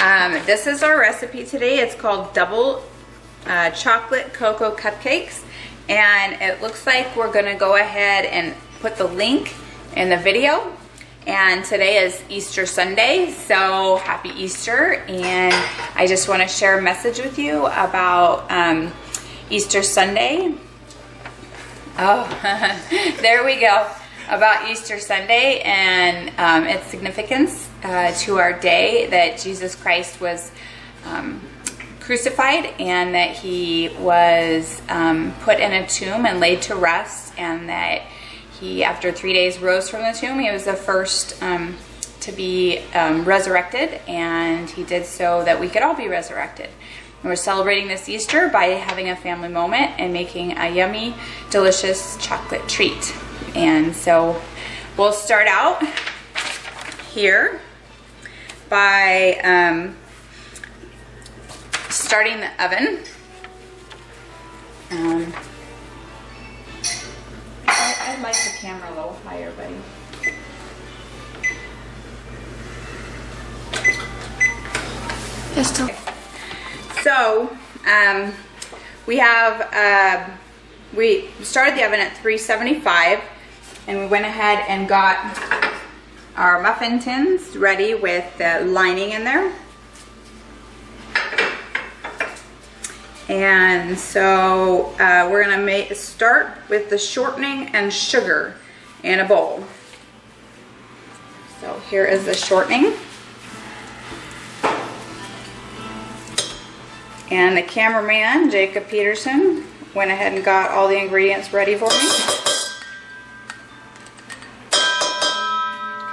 This is our recipe today. It's called double chocolate cocoa cupcakes, and it looks like we're gonna go ahead and put the link in the video. And today is Easter Sunday, so happy Easter. And I just want to share a message with you about Easter Sunday. Oh, there we go. About Easter Sunday and its significance to our day that Jesus Christ was crucified, and that he was put in a tomb and laid to rest, and that he, after 3 days, rose from the tomb. He was the first to be resurrected, and he did so that we could all be resurrected. And we're celebrating this Easter by having a family moment and making a yummy, delicious chocolate treat. And so we'll start out here by starting the oven. I'd like the camera a little higher, buddy. So we started the oven at 375, and we went ahead and got our muffin tins ready with the lining in there. And so we're gonna start with the shortening and sugar in a bowl. So here is the shortening. And the cameraman, Jacob Peterson, went ahead and got all the ingredients ready for me.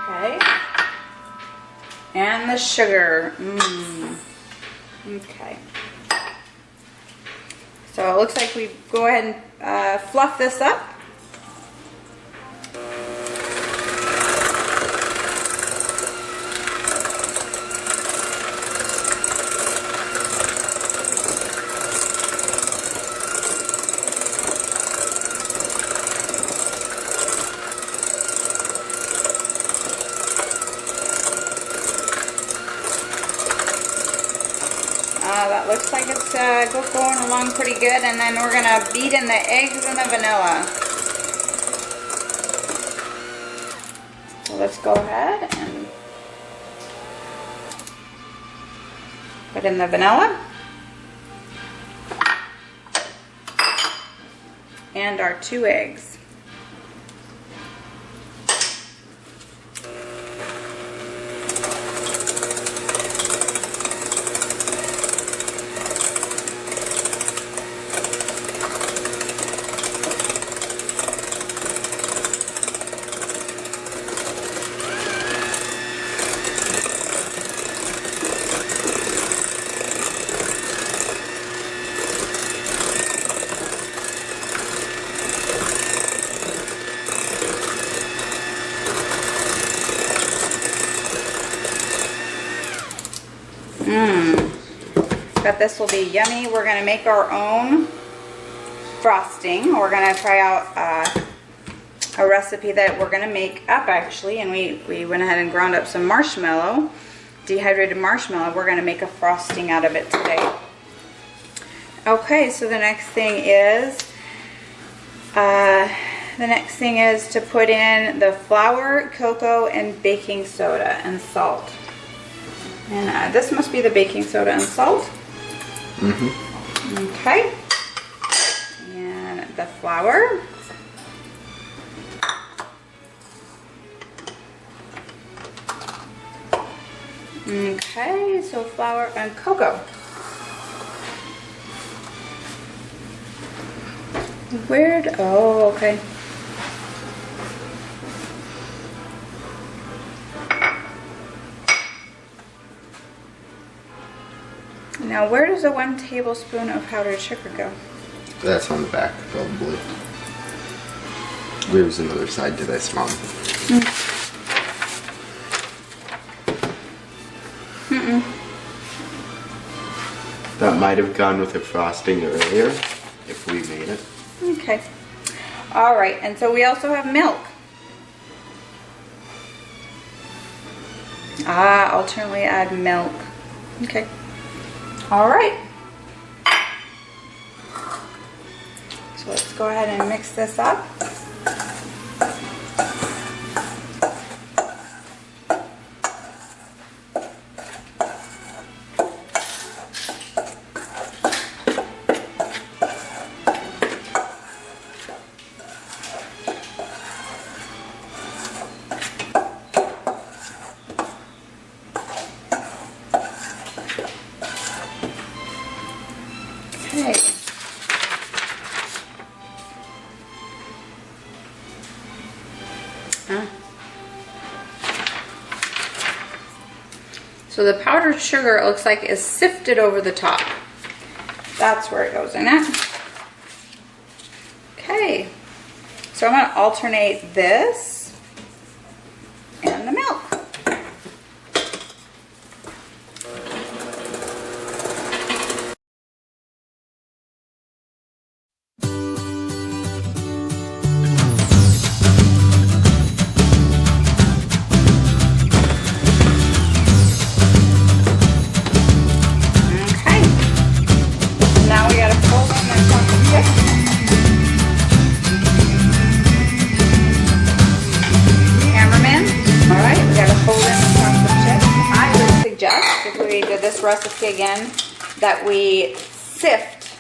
Okay. And the sugar. Okay. So it looks like we go ahead and fluff this up. That looks like it's going along pretty good, and then we're gonna beat in the eggs and the vanilla. So let's go ahead and put in the vanilla and our 2 eggs. But this will be yummy. We're going to make our own frosting. We're going to try out a recipe that we're going to make up, actually. And we went ahead and ground up some marshmallow, dehydrated marshmallow. We're going to make a frosting out of it today. Okay, so the next thing is to put in the flour, cocoa, and baking soda and salt. And this must be the baking soda and salt. Okay. And the flour. Okay, so flour and cocoa. Oh, okay. Now, where does the 1 tablespoon of powdered sugar go? That's on the back, probably. There's another side to this, Mom. That might have gone with the frosting earlier, if we made it. Okay. All right, and so we also have milk. Alternately add milk. Okay. All right. So let's go ahead and mix this up. Okay. So the powdered sugar, it looks like, is sifted over the top. That's where it goes in it. Okay. So I'm going to alternate this and the milk. If we did this recipe again, that we sift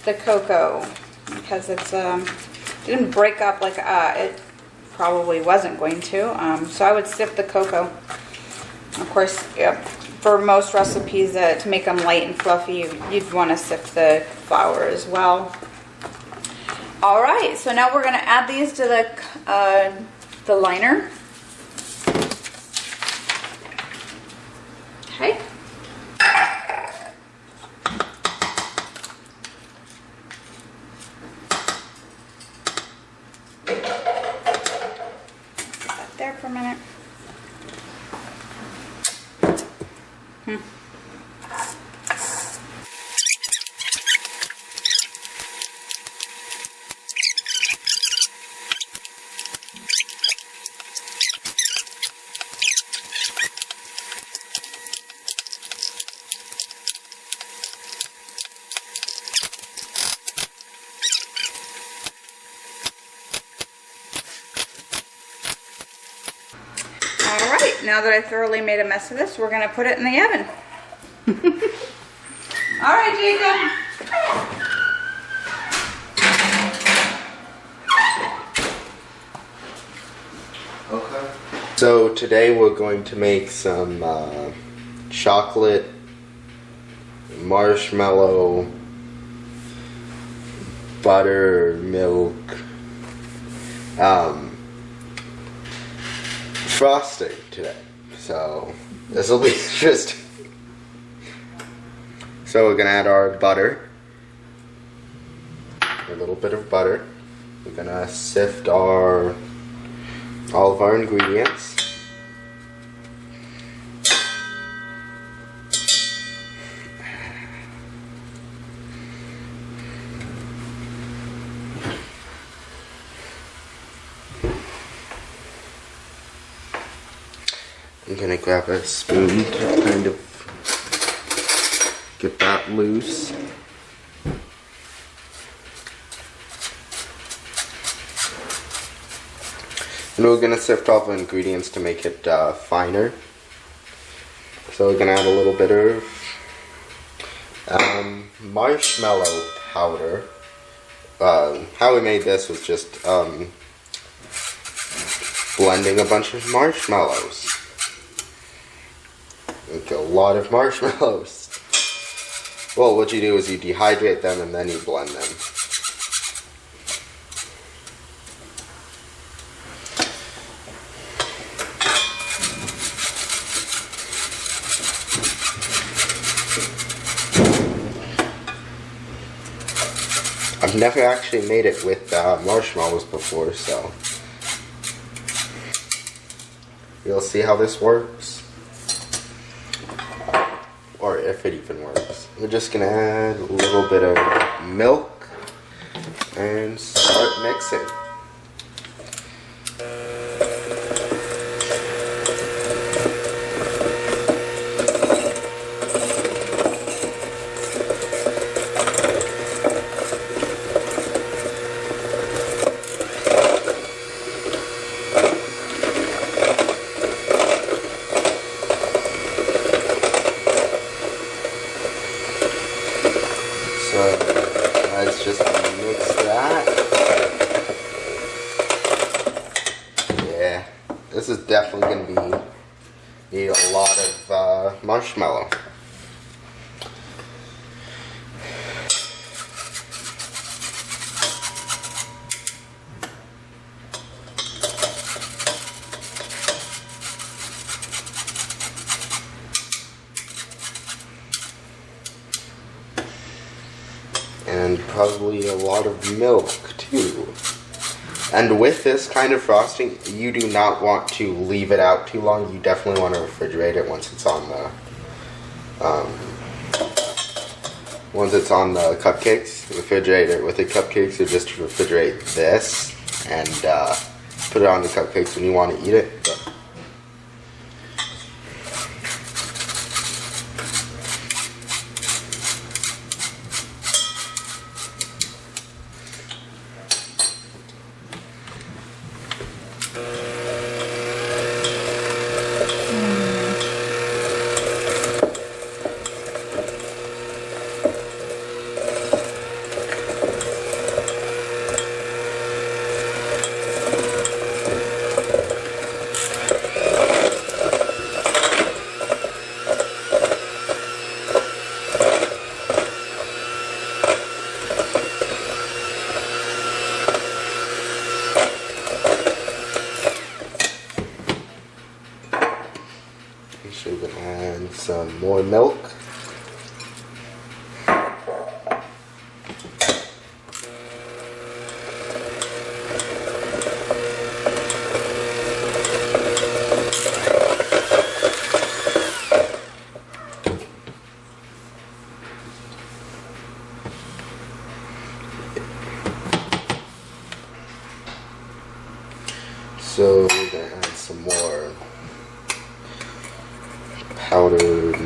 the cocoa because it's didn't break up like it probably wasn't going to. So I would sift the cocoa. Of course, for most recipes to make them light and fluffy, you'd want to sift the flour as well. All right, so now we're going to add these to the liner. Okay. Put that there for a minute. Alright, now that I thoroughly made a mess of this, we're going to put it in the oven. Alright, Jacob. Okay. So today we're going to make some chocolate marshmallow butter milk frosting today. So this will be just. So we're gonna add our butter, a little bit of butter. We're gonna sift all of our ingredients. I'm gonna grab a spoon to kind of get that loose. And we're gonna sift all the ingredients to make it finer. So we're gonna add a little bit of marshmallow powder. How we made this was just blending a bunch of marshmallows. Like a lot of marshmallows. Well, what you do is you dehydrate them and then you blend them. I've never actually made it with marshmallows before, so we'll see how this works. Or if it even works. We're just gonna add a little bit of milk and start mixing. marshmallow. And probably a lot of milk too. And with this kind of frosting, you do not want to leave it out too long. You definitely want to refrigerate it once it's on the cupcakes. Refrigerate it with the cupcakes, or just refrigerate this and put it on the cupcakes when you want to eat it. But so we're gonna add some more milk. So we're gonna add some more powdered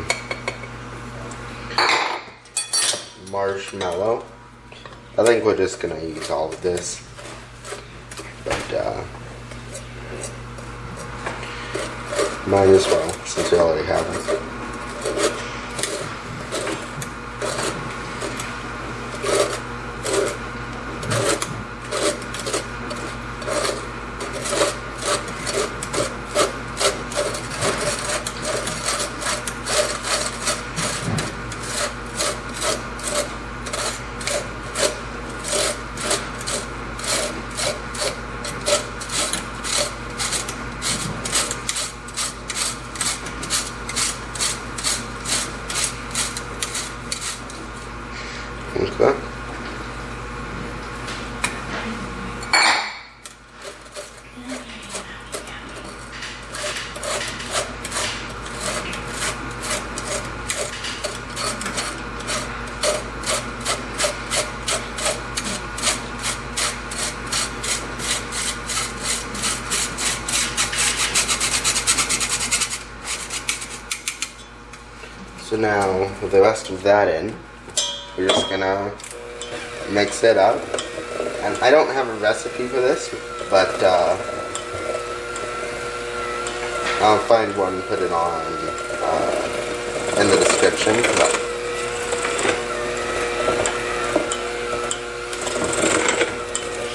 marshmallow. I think we're just gonna use all of this, but might as well since we already have it. Okay. So now, with the rest of that in, we're just gonna mix it up. And I don't have a recipe for this, but I'll find one and put it on in the description. But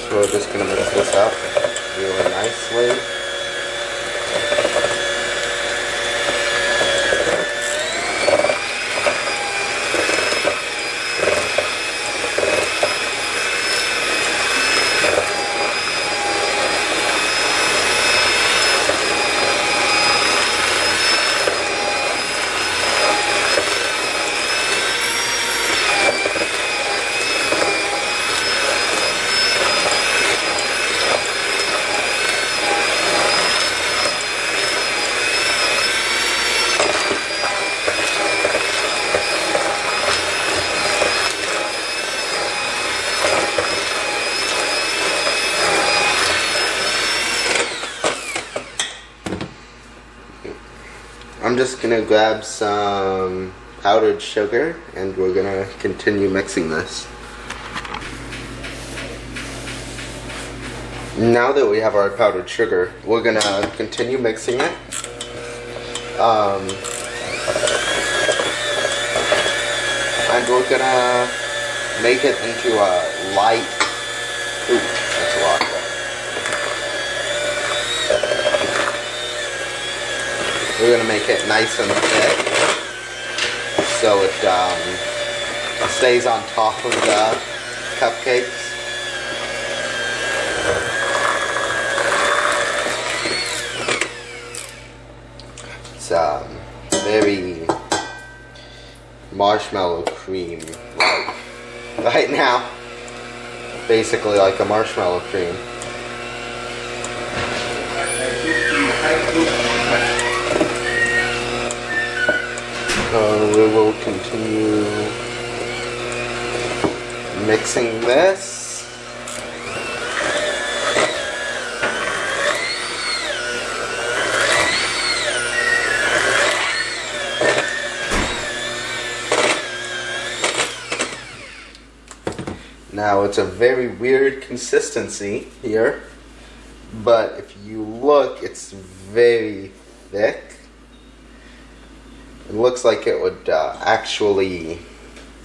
so we're just gonna mix this up really nicely. I'm just gonna grab some powdered sugar and we're gonna continue mixing this. Now that we have our powdered sugar, we're gonna continue mixing it. And we're gonna make it into a light, ooh, that's a lot. We're gonna make it nice and thick. so it stays on top of the cupcakes. It's very marshmallow cream like right now. Basically like a marshmallow cream. We will continue mixing this. Now it's a very weird consistency here, but if you look, it's very thick. It looks like it would actually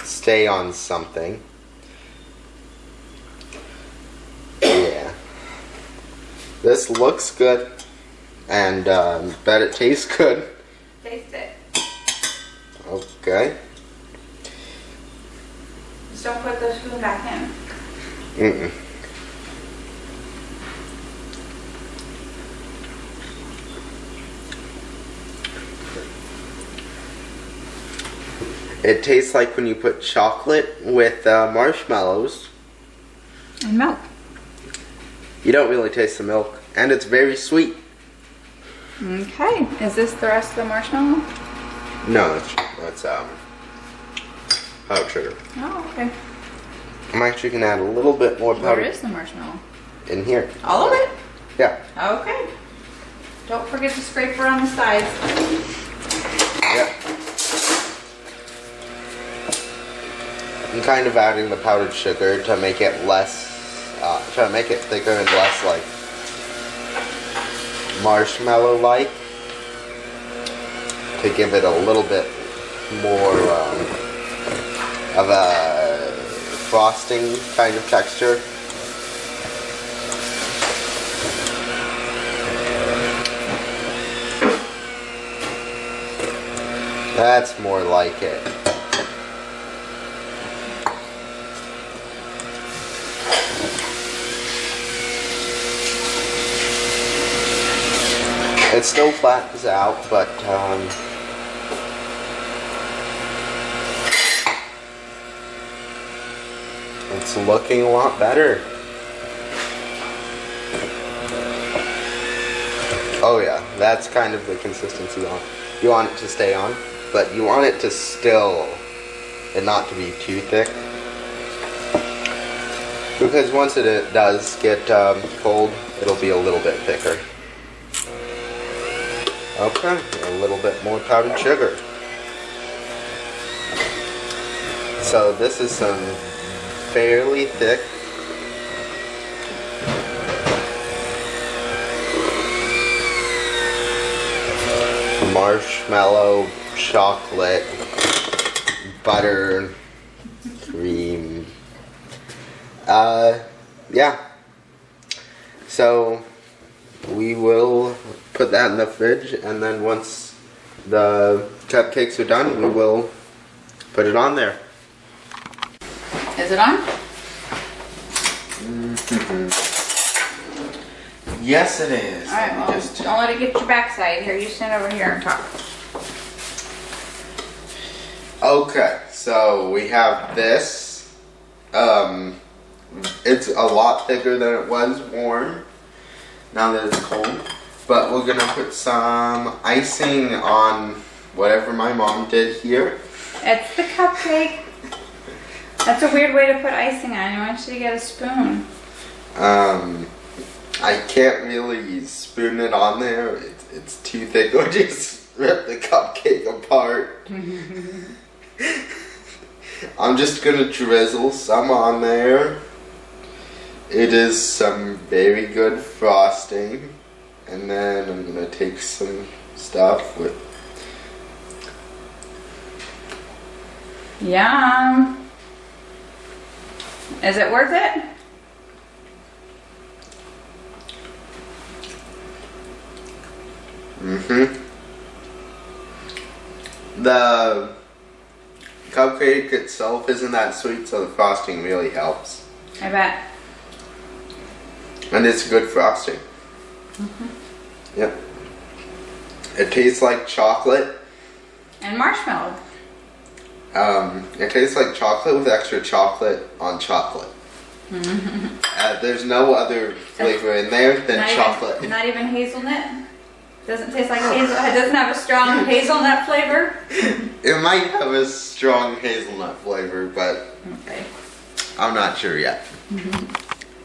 stay on something. Yeah. This looks good, and bet it tastes good. Taste it. Okay. Just don't put the spoon back in. Mm-mm. It tastes like when you put chocolate with marshmallows. And milk. You don't really taste the milk, and it's very sweet. Okay. Is this the rest of the marshmallow? No, that's powdered sugar. Oh, okay. I'm actually gonna add a little bit more powder. Where is the marshmallow? In here. All of it? Yeah. Okay. Don't forget to scrape around the sides. Yep. I'm kind of adding the powdered sugar to make it less, to make it thicker and less like marshmallow-like, to give it a little bit more of a frosting kind of texture. That's more like it. It still flattens out, but it's looking a lot better. Oh yeah, that's kind of the consistency you want it to stay on, but you want it to still, and not to be too thick. Because once it does get cold, it'll be a little bit thicker. Okay, a little bit more powdered sugar. So this is some fairly thick marshmallow, chocolate, butter, cream. Yeah. So we will put that in the fridge, and then once the cupcakes are done, we will put it on there. Is it on? Yes, it is. Alright, well, don't let it get your backside. Here, you stand over here and talk. Okay, so we have this. It's a lot thicker than it was warm, now that it's cold. But we're gonna put some icing on whatever my mom did here. It's the cupcake. That's a weird way to put icing on. I want you to get a spoon. I can't really spoon it on there. It's too thick. Or just rip the cupcake apart. I'm just gonna drizzle some on there. It is some very good frosting. And then I'm gonna take some stuff with. Yum. Is it worth it? cupcake itself isn't that sweet, so the frosting really helps. I bet. And it's good frosting. Yep. It tastes like chocolate. And marshmallow. It tastes like chocolate with extra chocolate on chocolate. There's no other flavor in there than chocolate. Not even hazelnut? Doesn't taste like hazelnut? It doesn't have a strong hazelnut flavor? It might have a strong hazelnut flavor, but Okay. I'm not sure yet.